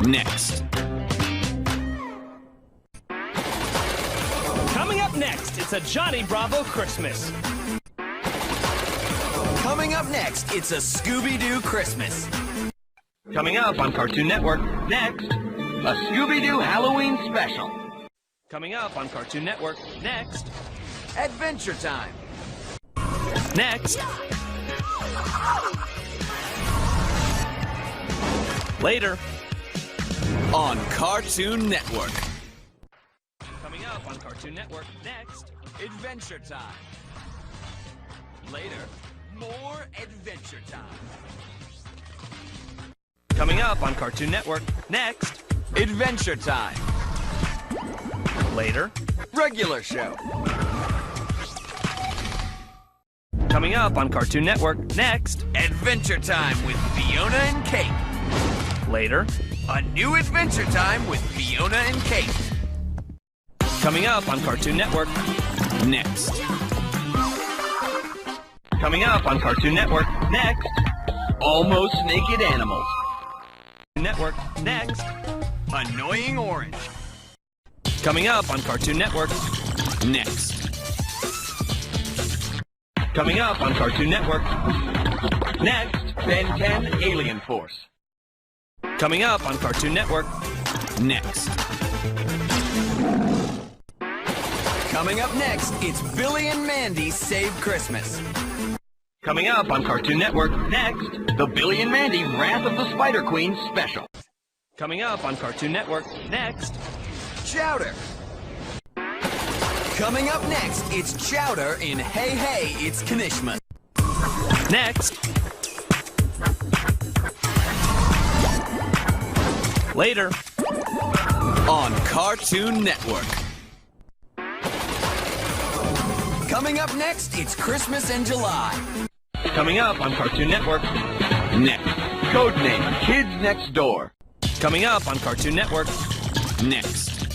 Next. Coming up next, it's a Johnny Bravo Christmas. Coming up next, it's a Scooby-Doo Christmas. Coming up on Cartoon Network. Next. A Scooby-Doo Halloween special. Coming up on Cartoon Network. Next. Adventure Time. Next. Later. On Cartoon Network. Coming up on Cartoon Network. Next. Adventure Time. Later, more Adventure Time. Coming up on Cartoon Network. Next. Adventure Time. Later. Regular show. Coming up on Cartoon Network. Next. Adventure Time with Fiona and Kate. Later. A new Adventure Time with Fiona and Kate. Coming up on Cartoon Network. Next. Coming up on Cartoon Network. Next. Almost Naked Animals. Network. Next. Annoying Orange. Coming up on Cartoon Network. Next. Coming up on Cartoon Network. Next. Ben 10 Alien Force. Coming up on Cartoon Network. Next. Coming up next, it's Billy and Mandy Save Christmas. Coming up on Cartoon Network. Next. The Billy and Mandy Wrath of the Spider Queen special. Coming up on Cartoon Network. Next. Chowder. Coming up next, it's Chowder in Hey Hey, It's Knishmas. Next. Later. On Cartoon Network. Coming up next, it's Christmas in July. Coming up on Cartoon Network. Next. Codename Kids Next Door. Coming up on Cartoon Network. Next.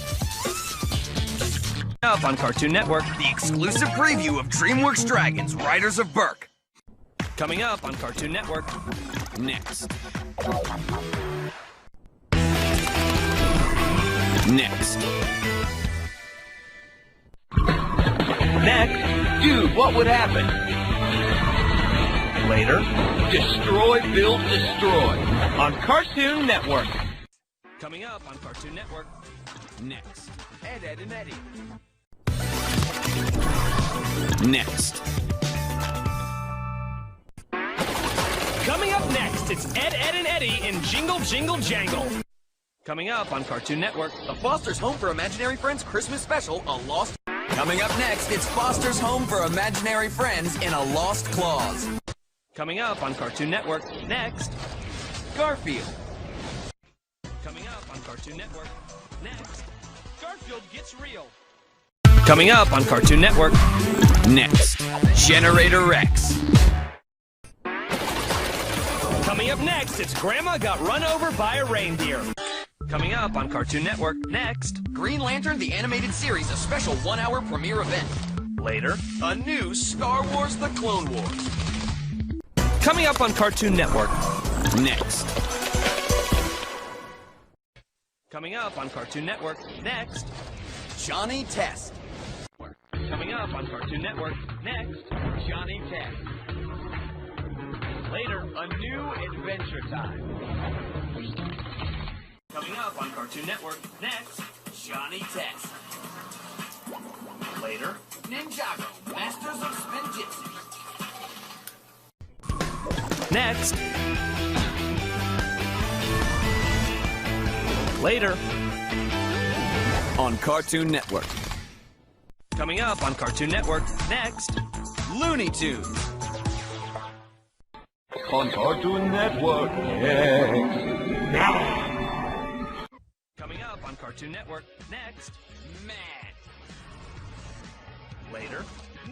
Up on Cartoon Network. The exclusive preview of DreamWorks Dragons Riders of Berk. Coming up on Cartoon Network. Next. Next. Next. Dude, what would happen? Later. Destroy, build, destroy. On Cartoon Network. Coming up on Cartoon Network. Next. Ed, Ed, and Eddie. Next. Coming up next, it's Ed, Ed, and Eddie in Jingle, Jingle, Jangle. Coming up on Cartoon Network. The Foster's Home for Imaginary Friends Christmas Special, A Lost... Coming up next, it's Foster's Home for Imaginary Friends in A Lost Clause. Coming up on Cartoon Network. Next. Garfield. Coming up on Cartoon Network. Next. Garfield Gets Real. Coming up on Cartoon Network. Next. Generator Rex. Coming up next, it's Grandma Got Run Over by a Reindeer. Coming up on Cartoon Network. Next. Green Lantern, the Animated Series, a special 1-hour premiere event. Later. A new Star Wars The Clone Wars. Coming up on Cartoon Network. Next. Coming up on Cartoon Network. Next. Johnny Test. Coming up on Cartoon Network. Next. Johnny Test. Later. A new Adventure Time. Coming up on Cartoon Network. Next. Johnny Test. Later. Ninjago, Masters of Spin Jitsu. Next. Later. On Cartoon Network. Coming up on Cartoon Network. Next. Looney Tunes. On Cartoon Network. Next. Coming up on Cartoon Network. Next. Mad. Later.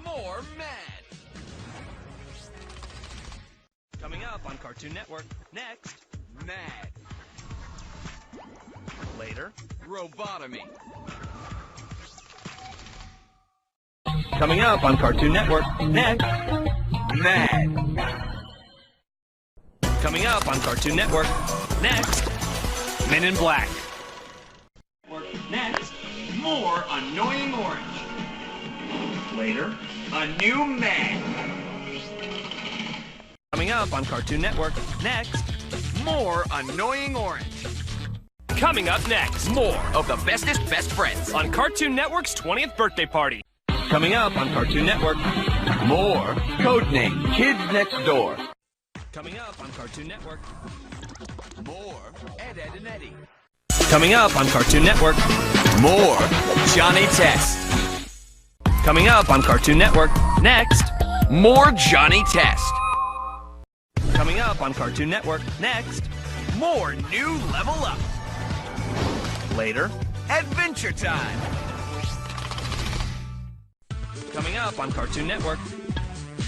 More Mad. Coming up on Cartoon Network. Next. Mad. Later. Robotomy. Coming up on Cartoon Network. Next. Mad. Coming up on Cartoon Network. Next. Men in Black. Next, more annoying orange. Later, a new man. Coming up on Cartoon Network. Next. More annoying orange. Coming up next. More of the bestest best friends. On Cartoon Network's 20th birthday party. Coming up on Cartoon Network, more Codename Kids Next Door. Coming up on Cartoon Network. More Ed, Edd and Eddy. Coming up on Cartoon Network. More Johnny Test. Coming up on Cartoon Network. Next. More Johnny Test. Coming up on Cartoon Network. Next. More New Level Up. Later. Adventure Time. Coming up on Cartoon Network.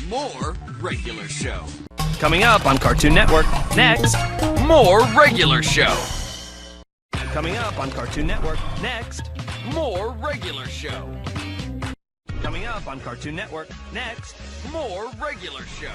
More Regular Show. Coming up on Cartoon Network. Next. More Regular Show. Coming up on Cartoon Network. Next. More Regular Show. Coming up on Cartoon Network. Next. More Regular Show.